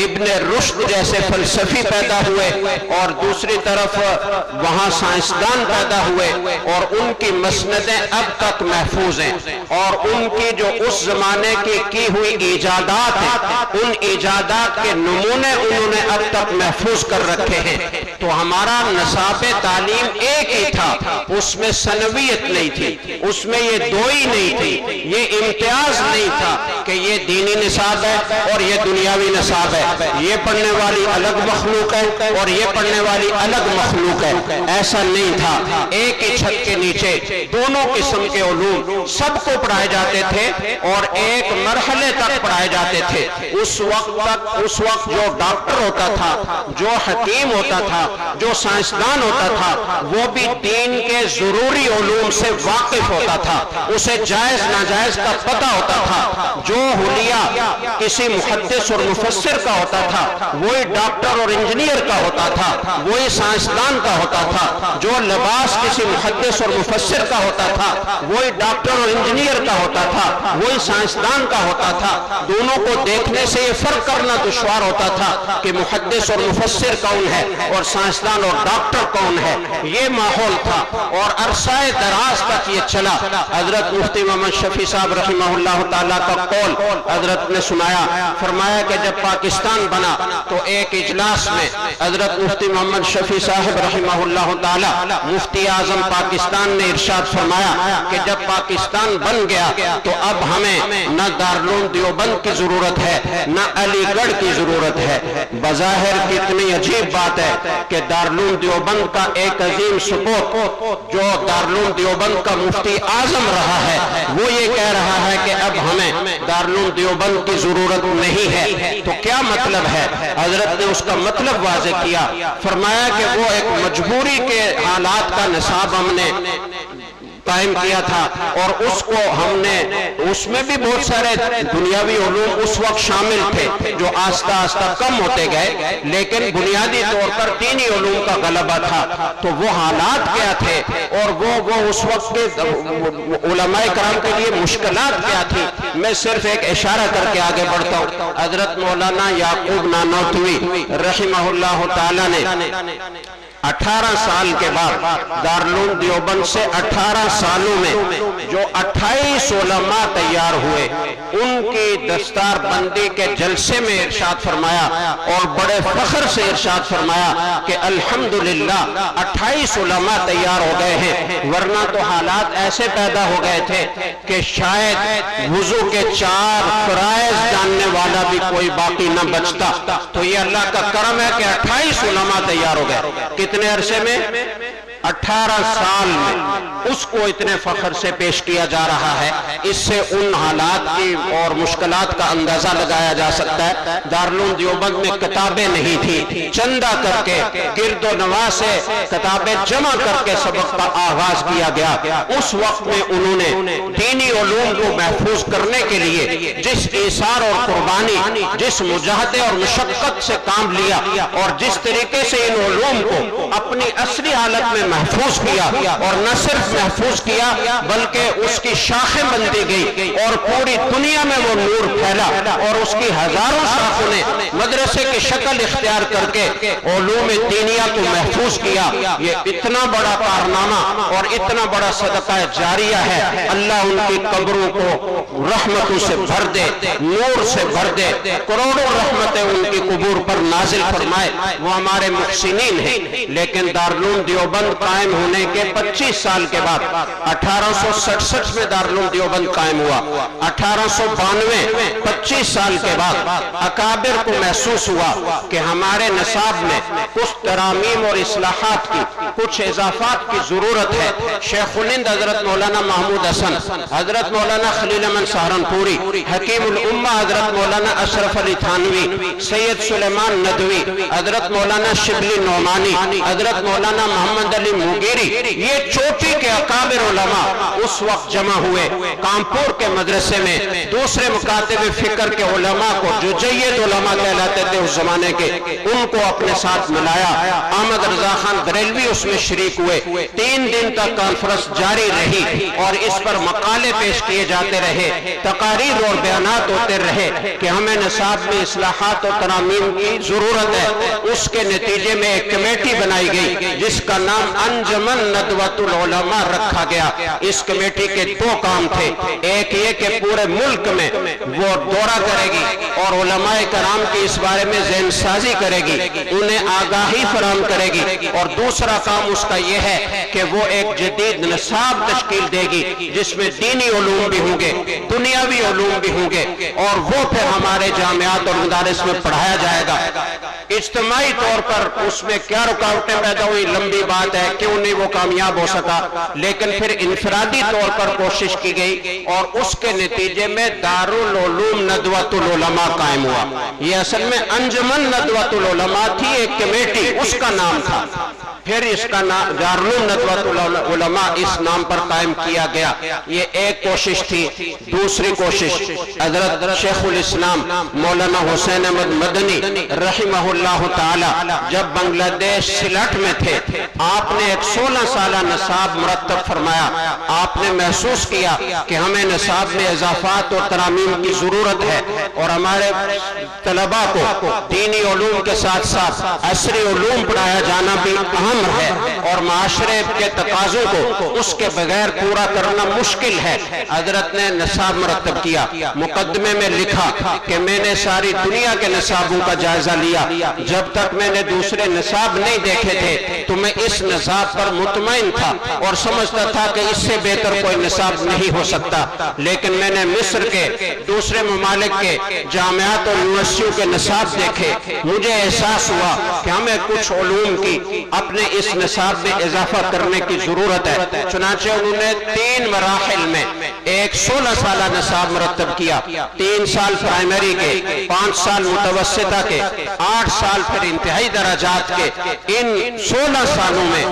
ابن رشد جیسے فلسفی پیدا ہوئے, اور دوسری طرف وہاں سائنسدان پیدا ہوئے, اور ان کی مسندیں اب تک محفوظ ہیں, اور ان کی جو اس زمانے کی ہوئی ایجادات ہیں, ان ایجادات کے نمونے انہوں نے اب تک محفوظ کر رکھے ہیں۔ تو ہمارا نصاب تعلیم ایک ہی تھا، اس میں ثانویت نہیں تھی، اس میں یہ دوئی نہیں تھی، یہ امتیاز نہیں تھا کہ یہ دینی نصاب ہے اور یہ دنیاوی نصاب ہے، یہ پڑھنے والی الگ مخلوق ہے اور یہ پڑھنے والی الگ مخلوق ہے۔ ایسا نہیں تھا، ایک ہی چھت کے نیچے دونوں قسم کے علوم سب کو پڑھائے جاتے تھے اور ایک مرحلے تک پڑھائے جاتے تھے۔ اس وقت جو ڈاکٹر ہوتا تھا، جو حکیم ہوتا تھا، جو سائنسدان ہوتا تھا، وہ بھی دین کے ضروری علوم سے واقف ہوتا تھا، اسے جائز ناجائز کا پتہ ہوتا تھا۔ جو حلیہ کسی محدث اور مفسر کا ہوتا تھا وہی ڈاکٹر اور انجینئر کا ہوتا تھا، وہی سائنسدان کا ہوتا تھا۔ جو لباس کسی محدث اور مفسر کا ہوتا تھا وہی ڈاکٹر اور انجینئر کا ہوتا تھا، وہی سائنسدان کا ہوتا تھا۔ دونوں کو دیکھنے سے یہ فرق کرنا دشوار ہوتا تھا کہ محدث اور مفسر کون ہے اور سائنسدان اور ڈاکٹر کون ہے۔ یہ ماحول تھا اور عرصہ دراز تک یہ چلا۔ حضرت مفتی محمد شفیع صاحب رحمہ اللہ تعالیٰ کا قول حضرت نے سنایا، فرمایا کہ جب پاکستان بنا تو ایک اجلاس میں حضرت مفتی محمد شفیع صاحب رحمہ اللہ تعالیٰ مفتی اعظم پاکستان نے ارشاد فرمایا کہ جب پاکستان بن گیا تو اب ہمیں نہ دارالعلوم دیوبند کی ضرورت ہے نہ علی گڑھ کی ضرورت ہے۔ بظاہر کتنی عجیب بات ہے کہ دارالعلوم دیوبند کا ایک عظیم سپوت جو دارالعلوم دیوبند کا مفتی اعظم رہا ہے وہ یہ کہہ رہا ہے کہ اب ہمیں دارالعلوم دیوبند کی ضرورت نہیں ہے۔ تو کیا مطلب ہے؟ حضرت نے اس کا مطلب واضح کیا، فرمایا کہ وہ ایک مجبوری کے حالات کا نصاب ہم نے قائم کیا تھا اور اس کو ہم نے، اس میں بھی بہت سارے دنیاوی علوم اس وقت شامل تھے جو آہستہ آہستہ کم ہوتے گئے، لیکن بنیادی طور پر دینی علوم کا غلبہ تھا۔ تو وہ حالات کیا تھے اور وہ اس وقت کے علماء کرام کے لیے مشکلات کیا تھی، میں صرف ایک اشارہ کر کے آگے بڑھتا ہوں۔ حضرت مولانا یعقوب نانوتوی رحمہ اللہ تعالیٰ نے 18 سال کے بعد دارالعلوم دیوبند سے 18 سالوں میں جو 28 علماء تیار ہوئے ان کی دستار بندی کے جلسے میں ارشاد فرمایا اور بڑے فخر سے ارشاد فرمایا کہ الحمدللہ 28 علماء تیار ہو گئے ہیں، ورنہ تو حالات ایسے پیدا ہو گئے تھے کہ شاید وضو کے 4 فرائض جاننے والا بھی کوئی باقی نہ بچتا۔ تو یہ اللہ کا کرم ہے کہ 28 علماء تیار ہو گئے۔ کتنے عرصے میں؟ 18 سال میں اس کو اتنے فخر سے پیش کیا جا رہا ہے۔ اس سے ان حالات کی اور مشکلات کا اندازہ لگایا جا سکتا ہے۔ دارالعلوم دیوبند میں کتابیں نہیں تھی، چندہ کر کے گرد و نواح سے کتابیں جمع کر کے سبق کا آغاز کیا گیا۔ اس وقت میں انہوں نے دینی علوم کو محفوظ کرنے کے لیے جس ایثار اور قربانی، جس مجاہدے اور مشقت سے کام لیا اور جس طریقے سے ان علوم کو اپنی اصلی حالت میں محفوظ کیا اور نہ صرف محفوظ کیا بلکہ اس کی شاخیں بندی گئی اور پوری دنیا میں وہ نور پھیلا اور اس کی ہزاروں شاخوں نے مدرسے کی شکل اختیار کر کے علوم دینیہ کو محفوظ کیا۔ یہ اتنا بڑا کارنامہ اور اتنا بڑا صدقہ جاریہ ہے۔ اللہ ان کی قبروں کو رحمتوں سے بھر دے، نور سے بھر دے، کروڑوں رحمتیں ان کی قبور پر نازل فرمائے۔ وہ ہمارے محسنین ہیں۔ لیکن دارالعلوم دیوبند قائم ہونے کے 25 سال کے بعد 1867 میں دارالعلوم دیوبند قائم ہوا۔ 1892 25 سال کے بعد اکابر کو محسوس ہوا کہ ہمارے نصاب میں کچھ ترامیم اور اصلاحات کی، کچھ اضافات کی ضرورت ہے۔ شیخ الہند حضرت مولانا محمود حسن، حضرت مولانا خلیل احمد سہارنپوری، حکیم الامہ حضرت مولانا اشرف علی تھانوی، سید سلیمان ندوی، حضرت مولانا شبلی نعمانی، حضرت مولانا محمد علی موگیری، یہ چوٹی کے اکابر علماء اس وقت جمع ہوئے کانپور کے مدرسے میں۔ دوسرے مکاتب فکر کے علماء کو جو جید علماء کہلاتے تھے اس زمانے کے، ان کو اپنے ساتھ ملایا۔ احمد رضا خان بریلوی اس میں شریک ہوئے۔ 3 دن تک کانفرنس جاری رہی اور اس پر مقالے پیش کیے جاتے رہے، تقاریر اور بیانات ہوتے رہے کہ ہمیں نصاب میں اصلاحات اور ترامیم کی ضرورت ہے۔ اس کے نتیجے میں ایک کمیٹی بنائی گئی جس کا نام انجمن ندوۃ العلماء رکھا گیا۔ اس کمیٹی کے دو کام تھے، ایک یہ کہ پورے ملک میں وہ دورہ کرے گی اور علماء کرام کی اس بارے میں ذہن سازی کرے گی، انہیں آگاہی فراہم کرے گی، اور دوسرا کام اس کا یہ ہے کہ وہ ایک جدید نصاب تشکیل دے گی جس میں دینی علوم بھی ہوں گے، دنیاوی علوم بھی ہوں گے، اور وہ پھر ہمارے جامعات اور مدارس میں پڑھایا جائے گا۔ اجتماعی طور پر اس میں کیا رکاوٹیں پیدا ہوئی، لمبی بات ہے، کیوں نہیں وہ کامیاب ہو سکا، لیکن پھر انفرادی طور پر کوشش کی گئی اور اس کے نتیجے میں دارالعلوم ندوۃ العلماء قائم ہوا۔ یہ اصل میں انجمن ندوۃ العلماء تھی، ایک کمیٹی اس کا نام تھا، پھر اس کا نام دارالعلوم ندوۃ العلماء اس نام پر قائم کیا گیا۔ یہ ایک کوشش تھی۔ دوسری کوشش حضرت شیخ الاسلام مولانا حسین احمد مدنی رحمہ اللہ تعالی جب بنگلہ دیش سلٹ میں تھے، آپ نے ایک 16 سالہ نصاب مرتب فرمایا۔ آپ نے محسوس کیا کہ ہمیں نصاب میں اضافات اور ترامیم کی ضرورت ہے، اور ہمارے طلباء کو دینی علوم کے ساتھ ساتھ عصری علوم پڑھایا جانا بھی اہم ہے، اور معاشرے کے تقاضوں کو اس کے بغیر پورا کرنا مشکل ہے۔ حضرت نے نصاب مرتب کیا۔ مقدمے میں لکھا کہ میں نے ساری دنیا کے نصابوں کا جائزہ لیا، جب تک میں نے دوسرے نصاب نہیں دیکھے تھے تو میں اس نصاب پر مطمئن تھا اور سمجھتا تھا کہ اس سے بہتر کوئی نصاب نہیں ہو سکتا، لیکن میں نے مصر کے دوسرے ممالک کے جامعات اور یونیورسٹیوں کے نصاب دیکھے، مجھے احساس ہوا کہ ہمیں کچھ علوم کی اپنے اس نصاب میں اضافہ کرنے کی ضرورت ہے۔ چنانچہ انہوں نے 3 مراحل میں ایک 16 سالہ نصاب مرتب کیا، 3 سال پرائمری کے، 5 سال متوسطہ کے، 8 سال پھر انتہائی درجات کے۔ ان 16 سالوں میں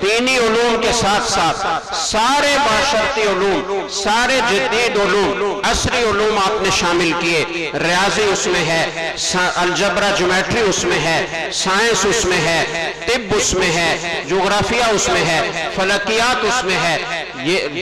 دینی علوم کے ساتھ ساتھ سارے معاشرتی علوم، سارے جدید علوم، عصری علوم آپ نے شامل کیے۔ ریاضی اس میں ہے، الجبرا جیومیٹری اس میں ہے، سائنس اس میں ہے، طب اس میں ہے، جغرافیہ اس میں ہے، فلکیات اس میں ہے۔ یہ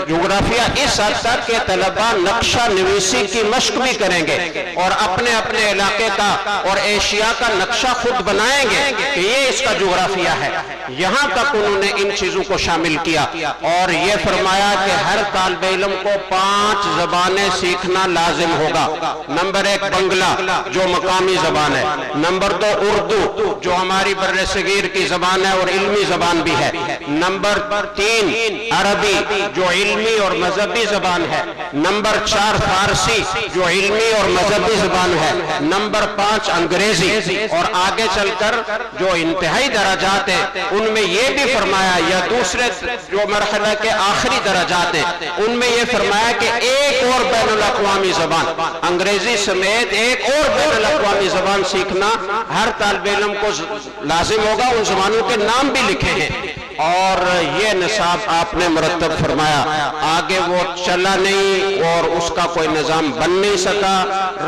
جغرافیہ اس حد تک کہ طلباء نقشہ نویسی کی مشق بھی کریں گے اور اپنے اپنے علاقے کا اور ایشیا کا نقشہ خود بنائیں گے کہ یہ اس کا جغرافیہ ہے۔ یہاں تک انہوں نے ان چیزوں کو شامل کیا، اور یہ فرمایا کہ ہر طالب علم کو 5 زبانیں سیکھنا لازم ہوگا۔ نمبر 1 بنگلہ جو مقامی زبان ہے، نمبر 2 اردو جو ہماری بر صغیر کی زبان ہے اور علمی زبان بھی ہے، نمبر 3 عربی جو علمی اور مذہبی زبان ہے، نمبر 4 فارسی جو علمی اور مذہبی زبان ہے، نمبر 5 انگریزی، اور آگے چل کر جو انتہائی درجات ہیں ان میں یہ بھی فرمایا، یا دوسرے جو مرحلہ کے آخری درجات ہیں ان میں یہ فرمایا کہ ایک اور بین الاقوامی زبان، انگریزی سمیت ایک اور بین الاقوامی زبان سیکھنا ہر طالب علم کو لازم ہوگا۔ ان زبانوں کے نام بھی لکھے ہیں، اور یہ نصاب آپ نے مرتب فرمایا۔ آگے وہ چلا نہیں اور اس کا کوئی نظام بن نہیں سکا،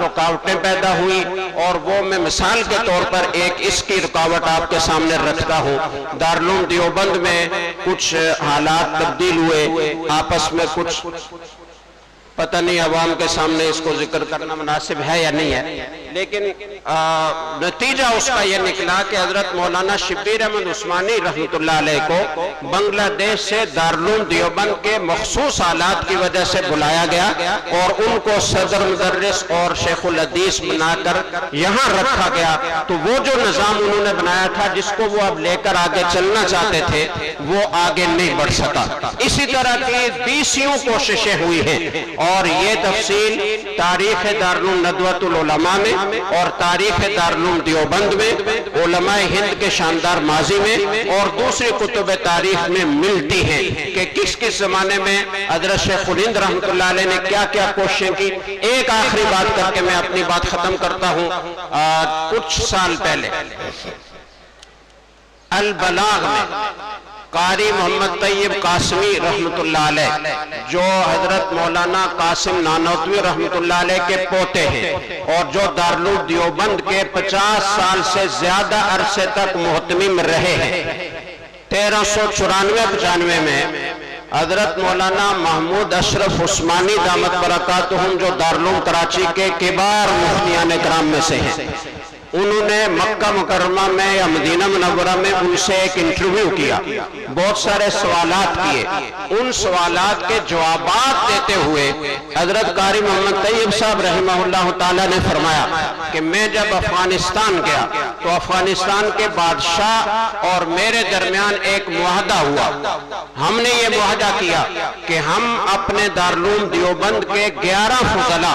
رکاوٹیں پیدا ہوئی، اور وہ میں مثال کے طور پر ایک اس کی رکاوٹ آپ کے سامنے رکھتا ہوں۔ دارالعلوم دیوبند میں کچھ حالات تبدیل ہوئے، آپس میں کچھ پتہ نہیں عوام کے سامنے اس کو ذکر کرنا مناسب ہے یا نہیں ہے، لیکن نتیجہ اس کا یہ نکلا کہ حضرت مولانا شبیر احمد عثمانی رحمۃ اللہ علیہ کو بنگلہ دیش سے دارالعلوم دیوبند کے مخصوص حالات کی وجہ سے بلایا گیا، اور ان کو صدر مدرس اور شیخ الحدیث بنا کر یہاں رکھا گیا۔ تو وہ جو نظام انہوں نے بنایا تھا جس کو وہ اب لے کر آگے چلنا چاہتے تھے وہ آگے نہیں بڑھ سکا۔ اسی طرح کی 20 کوششیں ہوئی ہیں، اور یہ تفصیل تاریخ دارالعلوم ندوۃ العلماء میں اور تاریخ دارالعلوم دیوبند میں، علماء ہند کے شاندار ماضی میں اور دوسری کتب تاریخ میں ملتی ہیں کہ کس کس زمانے میں حضرت شیخ الہند رحمۃ اللہ علیہ نے کیا کیا کوششیں کی۔ ایک آخری بات کر کے میں اپنی بات ختم کرتا ہوں۔ کچھ سال پہلے البلاغ میں قاری محمد طیب قاسمی رحمۃ اللہ علیہ جو حضرت مولانا قاسم نانوتوی رحمۃ اللہ علیہ کے پوتے ہیں اور جو دارالعلوم دیوبند کے 50 سال سے زیادہ عرصے تک محتمم رہے ہیں، 1394-95 میں حضرت مولانا محمود اشرف عثمانی دامت برکاتہم جو دارالعلوم کراچی کے کبار مفتیان کرام میں سے ہیں، انہوں نے مکہ مکرمہ میں یا مدینہ منورہ میں ان سے ایک انٹرویو کیا، بہت سارے سوالات کیے، ان سوالات کے جوابات دیتے ہوئے حضرت قاری محمد طیب صاحب رحمہ اللہ تعالیٰ نے فرمایا کہ میں جب افغانستان گیا تو افغانستان کے بادشاہ اور میرے درمیان ایک معاہدہ ہوا، ہم نے یہ معاہدہ کیا کہ ہم اپنے دارالعلوم دیوبند کے 11 فضلاء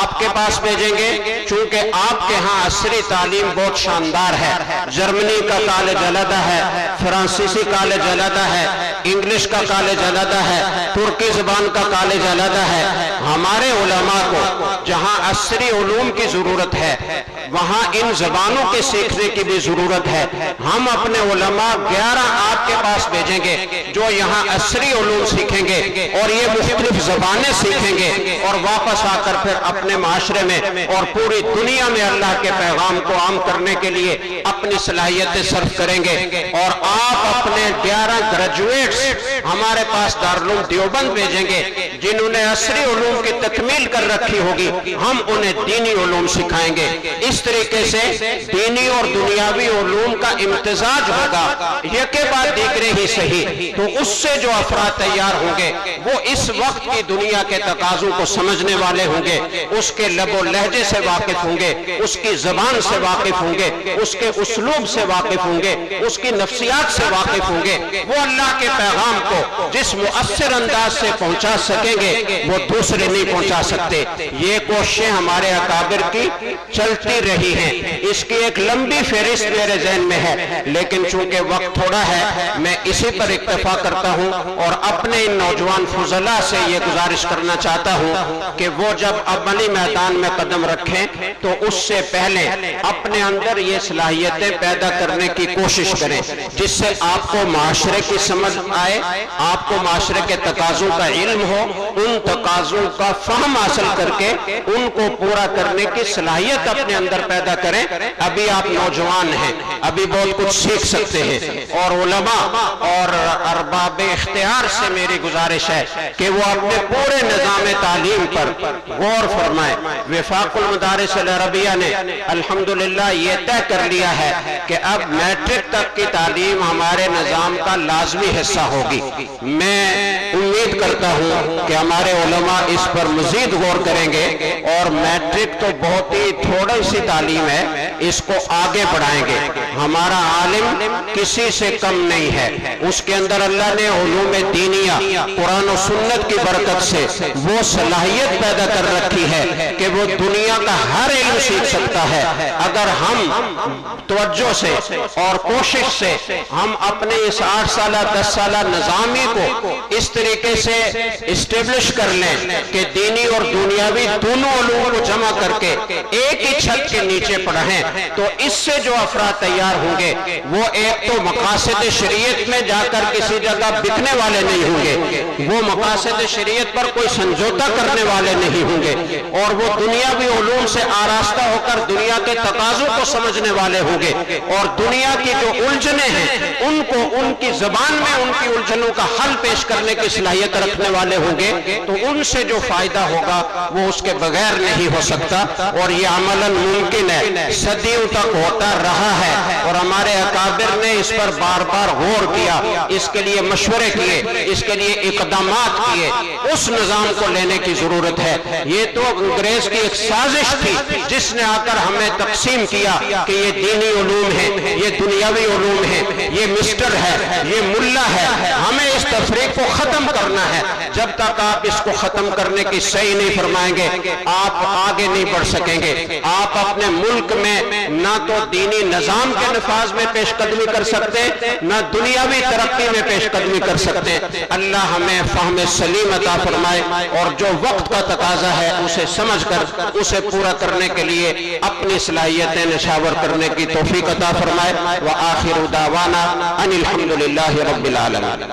آپ کے پاس بھیجیں گے، چونکہ آپ کے ہاں عصری تعلیم بہت شاندار ہے، جرمنی کا کالج علیحدہ ہے، فرانسیسی کالج علیحدہ ہے، انگلش کا کالج علیحدہ ہے، ترکی زبان کا کالج علیحدہ ہے۔ ہمارے علماء کو جہاں عصری علوم کی ضرورت ہے وہاں ان زبانوں کے سیکھنے کی بھی ضرورت ہے، ہم اپنے علماء 11 آپ کے پاس بھیجیں گے جو یہاں عصری علوم سیکھیں گے اور یہ مختلف زبانیں سیکھیں گے اور واپس آ کر پھر اپنے معاشرے میں اور پوری دنیا میں اللہ کے پیغام کو عام کرنے کے لیے اپنی صلاحیتیں صرف کریں گے۔ اور آپ اپنے 11 گریجویٹس ہمارے پاس دارالعلوم دیوبند بھیجیں گے جنہوں نے عصری علوم کی تکمیل کر رکھی ہوگی، ہم انہیں دینی علوم سکھائیں گے۔ اس طریقے سے دینی اور دنیاوی علوم کا امتزاج ہوگا، یکے بعد دیگرے ہی صحیح، تو اس سے جو افراد تیار ہوں گے وہ اس وقت کی دنیا کے تقاضوں کو سمجھنے والے ہوں گے، اس کے لب و لہجے سے واقف ہوں گے، اس کی زبان سے واقف ہوں گے، اس کے اسلوب سے واقف ہوں گے، اس کی نفسیات سے واقف ہوں گے، وہ اللہ کے پیغام کو جس مؤثر انداز سے پہنچا سکیں گے وہ دوسرے نہیں پہنچا سکتے۔ یہ کوششیں ہمارے اکابر کی چلتی رہی ہیں، اس کی ایک لمبی فہرست میرے ذہن میں ہے، لیکن چونکہ وقت تھوڑا ہے میں اسی پر اکتفا کرتا ہوں اور اپنے ان نوجوان فضلاء سے یہ گزارش کرنا چاہتا ہوں کہ وہ جب عملی میدان میں قدم رکھیں تو اس سے پہلے اپنے اندر یہ صلاحیتیں پیدا کرنے کی کوشش کریں جس سے آپ کو معاشرے کی سمجھ آئے، آپ کو معاشرے کے تقاضوں کا علم ہو، ان تقاضوں کا فہم حاصل کر کے ان کو پورا کرنے کی صلاحیت اپنے اندر پیدا کریں۔ ابھی آپ نوجوان ہیں، ابھی بہت کچھ سیکھ سکتے ہیں، اور علماء اور ارباب اختیار سے میری گزارش ہے کہ وہ اپنے پورے نظام تعلیم پر غور فرمائیں۔ وفاق المدارس العربیہ نے الحمدللہ یہ طے کر لیا ہے کہ اب میٹرک تک کی تعلیم ہمارے نظام کا لازمی حصہ ہوگی۔ میں امید کرتا ہوں کہ ہمارے علماء اس پر مزید غور کریں گے اور میٹرک تو بہت ہی تھوڑی سی تعلیم ہے، اس کو آگے بڑھائیں گے۔ ہمارا عالم کسی سے کم نہیں ہے، اس کے اندر اللہ نے علوم دینیہ قرآن و سنت کی برکت سے وہ صلاحیت پیدا کر رکھی ہے کہ وہ دنیا کا ہر علم سیکھ سکتا ہے۔ اگر ہم توجہ سے اور کوشش سے ہم اپنے اس 8 سالہ 10 سالہ نظامی کو اس طریقے سے اسٹیبلش کر لیں کہ دینی اور دنیاوی دونوں علوم کو جمع کر کے ایک ہی چھت کے نیچے پڑھیں تو اس سے جو افراد تیار ہوں گے وہ ایک تو مقاصد شریعت میں جا کر کسی جگہ بکنے والے نہیں ہوں گے، وہ مقاصد شریعت پر کوئی سمجھوتا کرنے والے نہیں ہوں گے، اور وہ دنیاوی علوم سے آراستہ ہو کر دنیا کے تقاضوں کو سمجھنے والے ہوں گے، اور دنیا کی جو الجھنیں ہیں ان کو ان کی زبان میں ان کی الجھنوں کا حل پیش کرنے کی صلاحیت رکھنے والے ہوں گے، تو ان سے جو فائدہ ہوگا وہ اس کے بغیر نہیں ہو سکتا، اور یہ عملاً ممکن ہے، صدیوں تک ہوتا رہا ہے، اور ہمارے اکابر نے اس پر بار بار غور کیا، اس کے لیے مشورے کیے، اس کے لیے اقدامات کیے۔ اس نظام کو لینے کی ضرورت ہے۔ یہ تو انگریز کی ایک سازش تھی جس نے آ کر ہمیں تقسیم کیا کہ یہ دینی علوم ہے، یہ دنیاوی علوم ہے، یہ مسٹر ہے، یہ ملا ہے۔ ہمیں اس تفریق کو ختم کرنا ہے۔ جب تک آپ اس کو ختم کرنے کی صحیح نہیں فرمائیں گے آپ آگے نہیں بڑھ سکیں گے۔ آپ اپنے ملک میں نہ تو دینی نظام کے نفاذ میں پیش قدمی کر سکتے نہ دنیاوی ترقی میں پیش قدمی کر سکتے۔ اللہ ہمیں فہم سلیم عطا فرمائے اور جو وقت کا تقاضا ہے اسے سمجھ کر اسے پورا کرنے کے لیے اپنی صلاحیتیں نشاور کرنے کی توفیق عطا فرمائے۔ وآخر دعوانا ان الحمدللہ رب العالمین۔